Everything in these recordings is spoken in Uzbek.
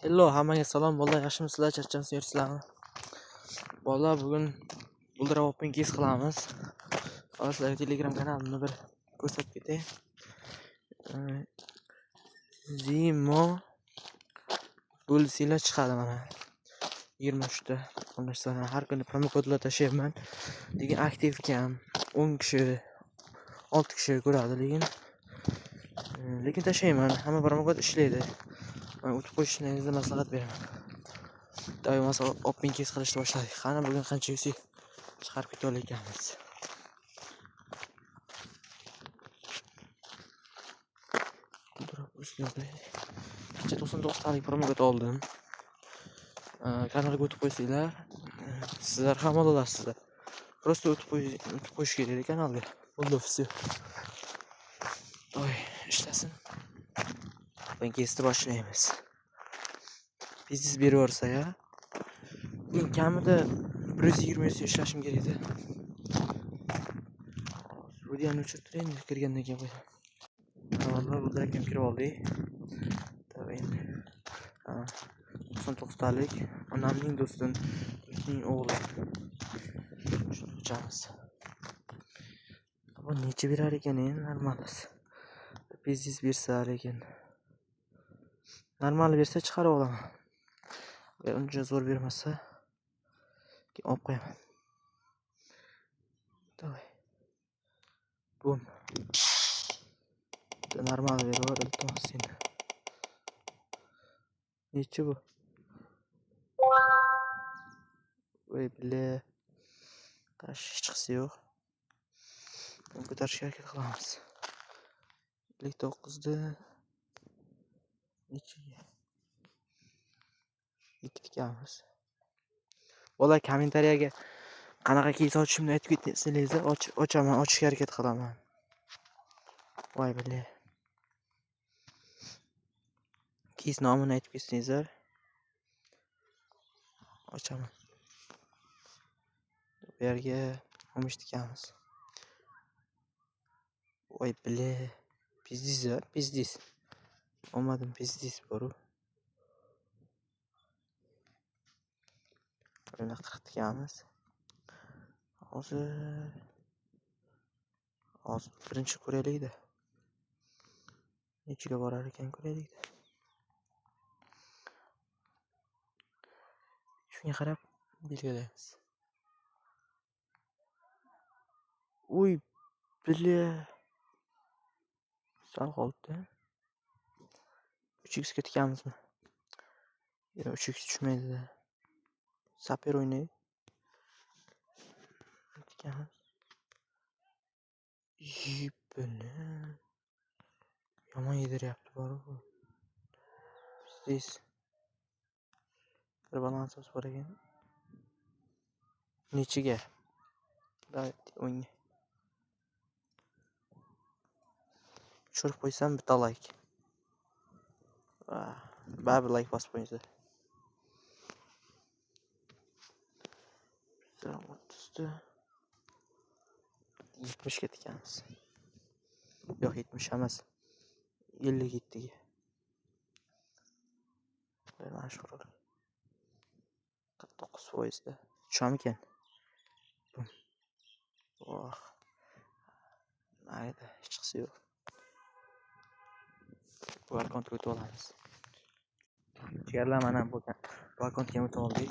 Hello, hammaga salom. Bolalar, yaxshimisizlar? Charchamsiz yursizlarmi? Bolalar, bugun Buldra Open Case qilamiz. Hozir sizlarga Telegram kanalimni bir ko'rsatib ketay. Zimo bo'lsanglar chiqadi mana. 23 ta qo'llashdan har kuni promo kodlar tashlayman. Lekin aktiv kam 10 kishi, 6 kishi ko'radi, lekin tashlayman. Hamma promo kod ishlaydi. O'tib qo'yishingizni maslahat beraman. Doim open case qilishni boshladik. Qani bugun qancha yuksak chiqarib keta olamiz. Qancha 99 talik promo kod oldim. Kanalga o'tib qo'ysanglar, sizlar ham olasizlar. Prosta o'tib qo'yish kerak kanalga. Bo'ldi, все. Oy, ishlasin. Open case'ni boshlaymiz. Biznes beraversa ya. Men kamida 120 ishlashim kerak edi. Videoni o'chirtiraymi, kirgandan keyin qo'yaman. Avvalroq bularga ham kirib oldik. Endi 99 talik onamning do'stining o'g'li. Shuni ochamiz. Bu necha berar ekan endi normalis. Biznes bersa lekin normal bersa chiqarib olaman. Agar uncha zo'r bermasa keyin olib qo'yaman. Davay. Bum. Normal beraver, iltimos seni. Necha bu? Voy bile. Qarash hech qisi yo'q. Ko'tarishga harakat qilamiz. 59 da nechaga? 2 tikamiz. Bola kommentariyaga qanaqa keys ochishimni aytib ketsanglar, ochaman, ochishga harakat qilaman. Voy bile. Keys nomini aytib ketsanglar, ochaman. Bu yerga 15 tikamiz. Voy bile. Biznes. Olmadim, biznes boru. Böyle 40 tikamiz. Hozir birinchi ko'raylik-da. Nechiga borar ekan ko'raylik-da. Shunga qarab belgilaymiz. Uy, bile. Sal qoldi. 3x ga tikamizmi? Yo'q, 3x tushmaydi-da. Saper o'ynaydi. Tikamiz. Yipini. Yomon yediryapti boru. Biznes. Bir balansimiz bor ekan. Nechiga? Davay, o'ynga. Tushirib qo'ysam bitta like. Baribir like bosib qo'yinglar. 70 ga tikamiz. Yo'q, 70 emas. 57 ga. Mashhur. 49% da. Tushamikan? Oh. Mayda, hech qisi yo'q. Bu akkauntga o'tib olamiz. Jigarlar mana bu akkauntga o'tib oldik.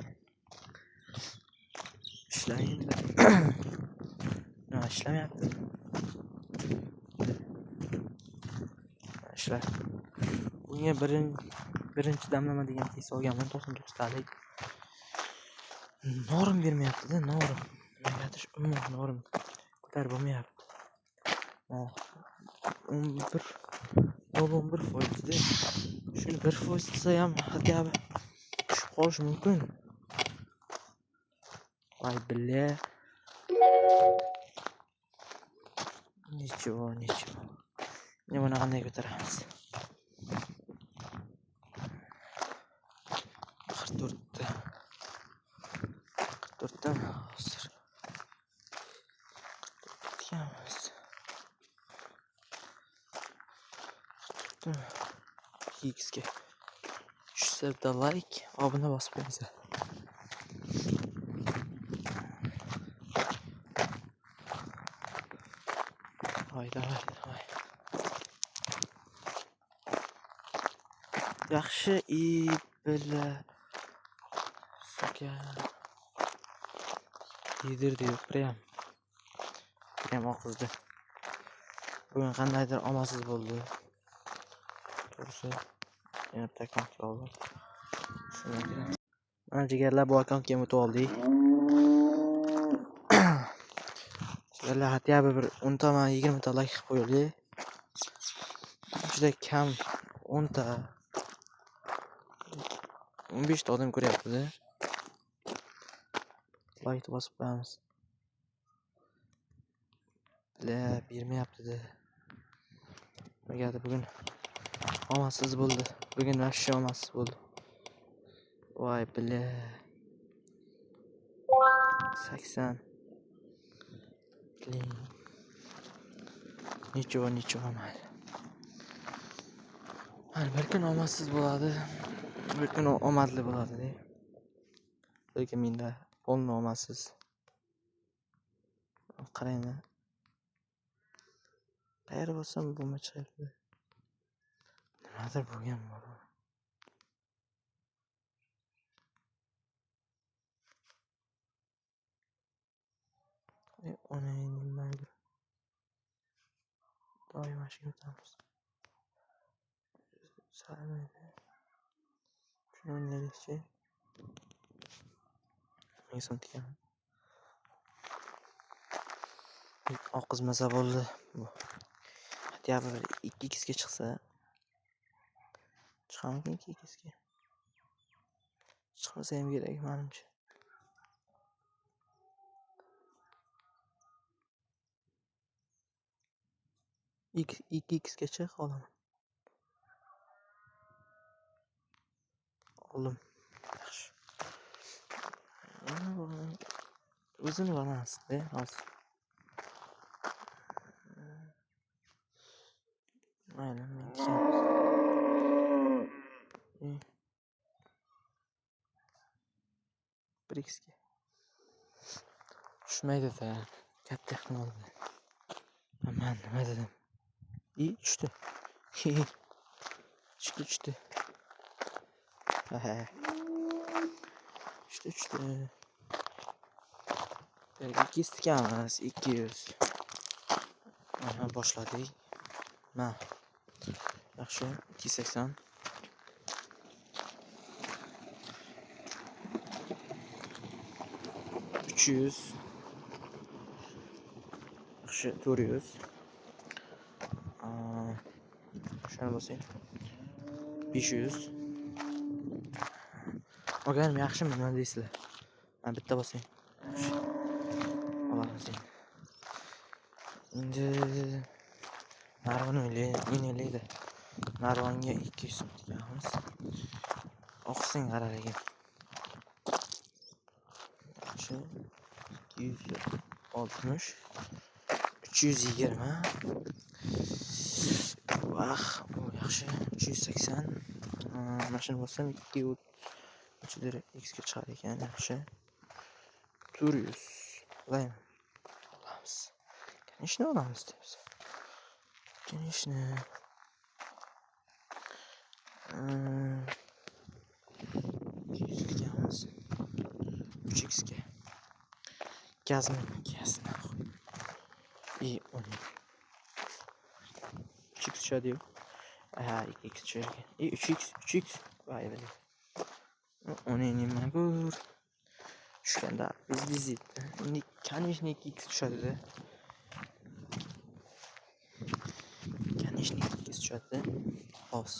Ishlaydi. Ishlamayapti. Ishlar. Bunga birinchi damlama degan keys olganman 99 talik. Norim bermayapti-da, norim. Negadir umuman norim ko'tarib bo'lmayapti. 11%da. Shuni 1% desa ham gapi tushib qolishi mumkin. Voy billa. Nechvo. Nima buni qanday ko'taramiz? 44 dan hozir. Tikamiz. 2x ga tushsa yoqsa bitta like, obuna bosib qo'yinglar. Davay. Yaxshi bila suka yedirdi prям oqizdi. Bugun qandaydir omadsiz bo'ldi. To'g'risi, yana takon oldim. Mana jigarlar bu akkauntga o'tib oldik. Jigarlar hatya bir 10 ta 20 ta like qilib qo'yaylik. Juda kam 10 ta 15 ta odam ko'ryapti-da. Like bosib qo'yamiz. Bermayapti-da. Negadir bugun omadsiz bo'ldi. Bugun vashsha omadsiz bo'ldi. Voy 80. Nechova mayli. Bir kun omadsiz bo'ladi. Bir kun omadli bo'ladi. Lekin menda polni omadsiz. Qarang-da. Qayerga bo'lsam bo'lma chiqadi. Nimadir bo'lgan bor. Ona nimadir. Doim mashina o'tamiz. Sarmaydi. Shuni o'ynaylikchi. Inson tikan. Oqizmasa bo'ldi bu. Hatya bir 2x ga chiqsa. Chiqamikin 2x ga. Chiqmasa ham kerak menimcha. 2x gacha qolaman. Oğlum. Yaxshi. O'zini bilmasdi, hozir. Mayli, men ketamiz. Brixga. Tushmaydi-da. Katta ehtimol. Men nima dedim? Tushdi. Tushdi. Tushdi. Belki kestikamiz 200. Aha boshladik. Mana. Yaxshi, 280. 300. Yaxshi, 400. Şuna basayım. 500. Oğlum yaxshi mı ne deysizlar? Ben bitta basayım. Allah basayım. Şimdi narvon o'ylaydi. Narvonga 200 so'm tikamiz. Oqsin qaralagan. Yaxshi. 260. 320. Vah, bu yaxshi. 380. Mashina bo'lsam 2 ichida x ga chiqar ekan, yaxshi. 400. Olamiz. Kanishni olamiz deymiz. Kanishni. 200 tikamiz. 3x ga. Gazmi. İyi, 10. 3x tushadi-yu. 2x tushadi. 3x. Vay be. Ona nima ko'r. Tushganda biz endi kanishni 2x tushadi-da. Kanishni 2x tushadi. Hos.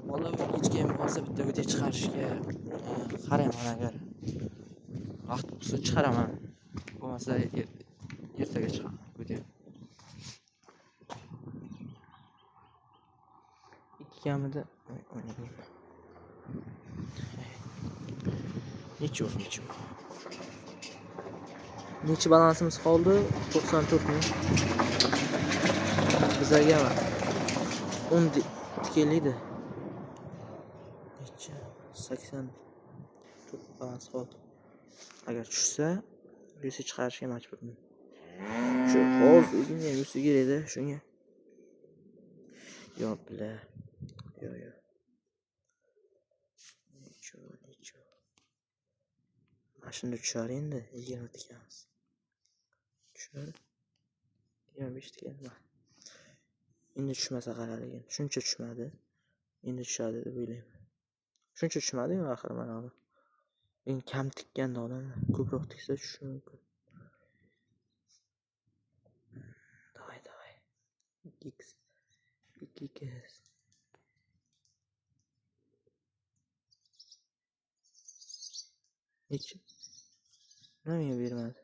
Bola hechga ham bo'lsa bitta video chiqarishga qarayman agar vaqt bo'lsa chiqaraman. Bo'lmasa ertaga chiqaman video. 2 kamida o'ynayman. Nechun. Necha balansimiz qoldi? 94 ming. Bizga 10 tikiliydi. necha 80 balans qoldi. Agar tushsa yuz chiqarishga majburman. Shu hozir o'zimga yuz kerak edi shunga. Yo bile. Yo. Necha. Mashina tushar endi 20 tikamiz. Tushar. 25 tikan. Endi tushmasa qararligin. Shuncha tushmadi. Endi tushadi deb o'ylayman. Shuncha tushmadi-yu axir mana hozir. Men kam tikkanda odam ko'proq tiksa tushishi mumkin. Давай. X. Necha? Nimaga bermadi?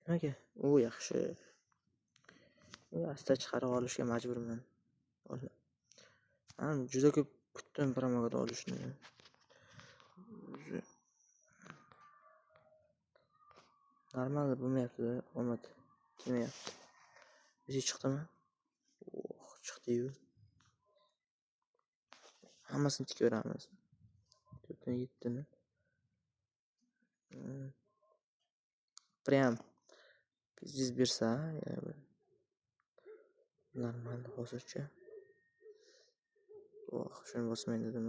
Nimaga? U yaxshi. Asta chiqarib olishga majburman. Men juda ko'p kutdim promokod olishni. Normal bo'lmayapti, omad kelmayapti. Bizi chiqdimi? Chiqdi-yu. Hammasini tikaveramiz. 4 ni. Prям biz bersa, normal hozircha. Shuni bosmaydi dedim.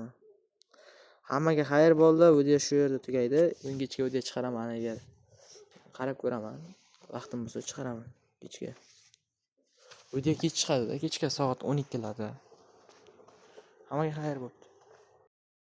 Hammaga xayr bo'ldi. Video shu yerda tugaydi. Kechga video chiqaraman agar qarab ko'raman. Vaqtim bo'lsa chiqaraman kechga. Video kech chiqadi, kechga soat 12 larda. Hammaga xayr bo'ldi.